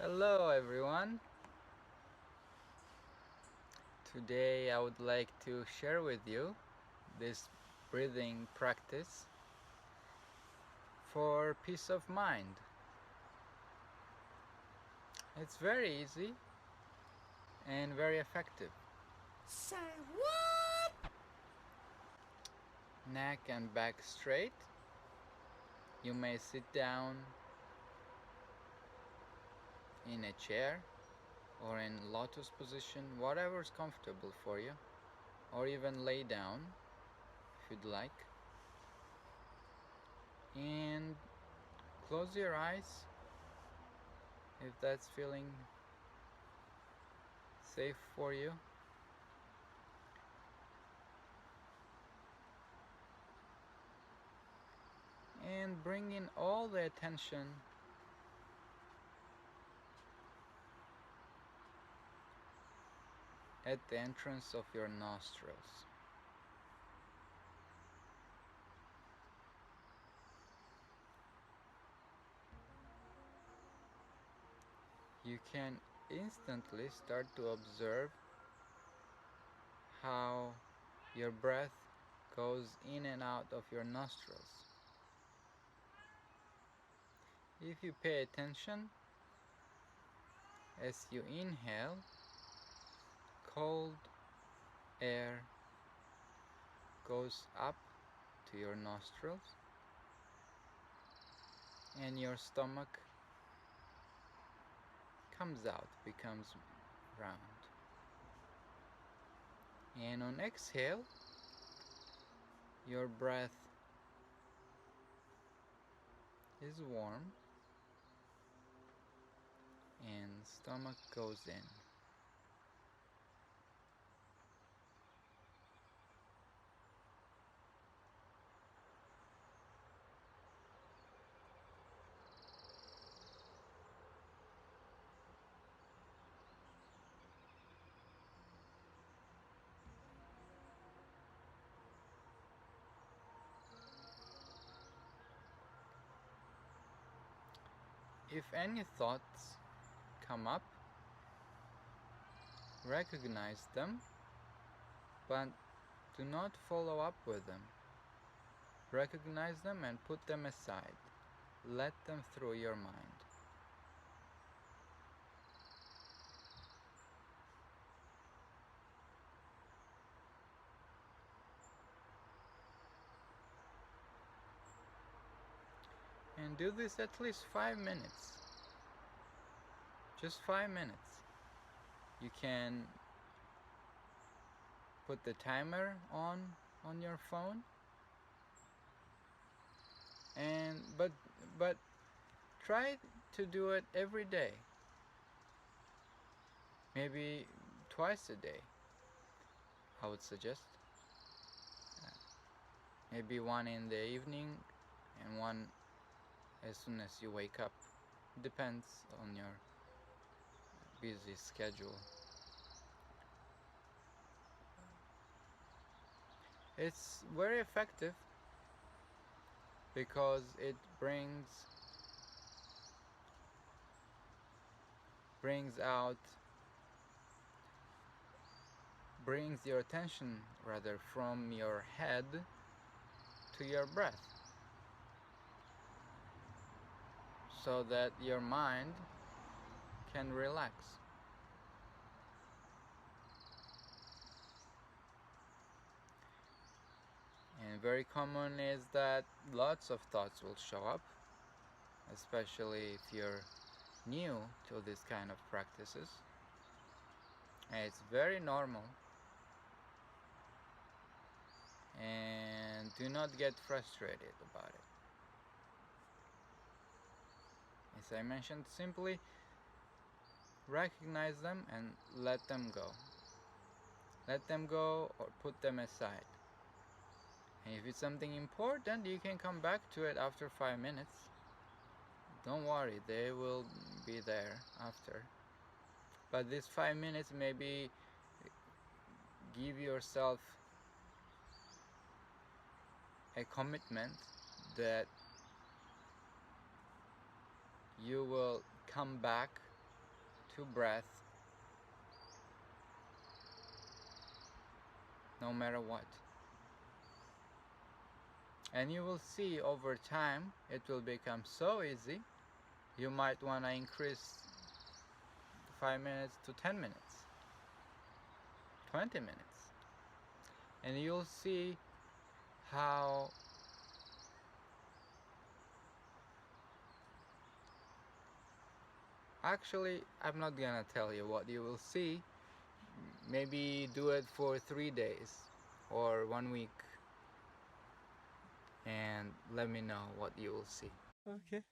Hello everyone. Today I would like to share with you this breathing practice for peace of mind. It's very easy and very effective. Say what? Neck and back straight. You may sit down in a chair or in lotus position, whatever is comfortable for you, or even lay down if you'd like. And close your eyes if that's feeling safe for you. And bring in all the attention at the entrance of your nostrils. You can instantly start to observe how your breath goes in and out of your nostrils. If you pay attention, as you inhale, cold air goes up to your nostrils and your stomach comes out, becomes round. And on exhale, your breath is warm and stomach goes in. If any thoughts come up, recognize them, but do not follow up with them. Recognize them and put them aside. Let them through your mind. And do this at least 5 minutes. Just 5 minutes. You can put the timer on your phone, and but try to do it every day. Maybe twice a day, I would suggest. Maybe one in the evening and one as soon as you wake up. Depends on your busy schedule. It's very effective because it brings your attention rather from your head to your breath, so that your mind can relax. And very common is that lots of thoughts will show up, especially if you're new to this kind of practices. And it's very normal. And do not get frustrated about it. As I mentioned, simply recognize them and let them go. Let them go or put them aside. And if it's something important, you can come back to it after 5 minutes. Don't worry, they will be there after. But this 5 minutes, maybe give yourself a commitment that you will come back to breath no matter what. And you will see over time it will become so easy. You might want to increase 5 minutes to 10 minutes, 20 minutes. And you'll see how actually, I'm not gonna tell you what you will see. Maybe do it for 3 days or 1 week and let me know what you will see. Okay.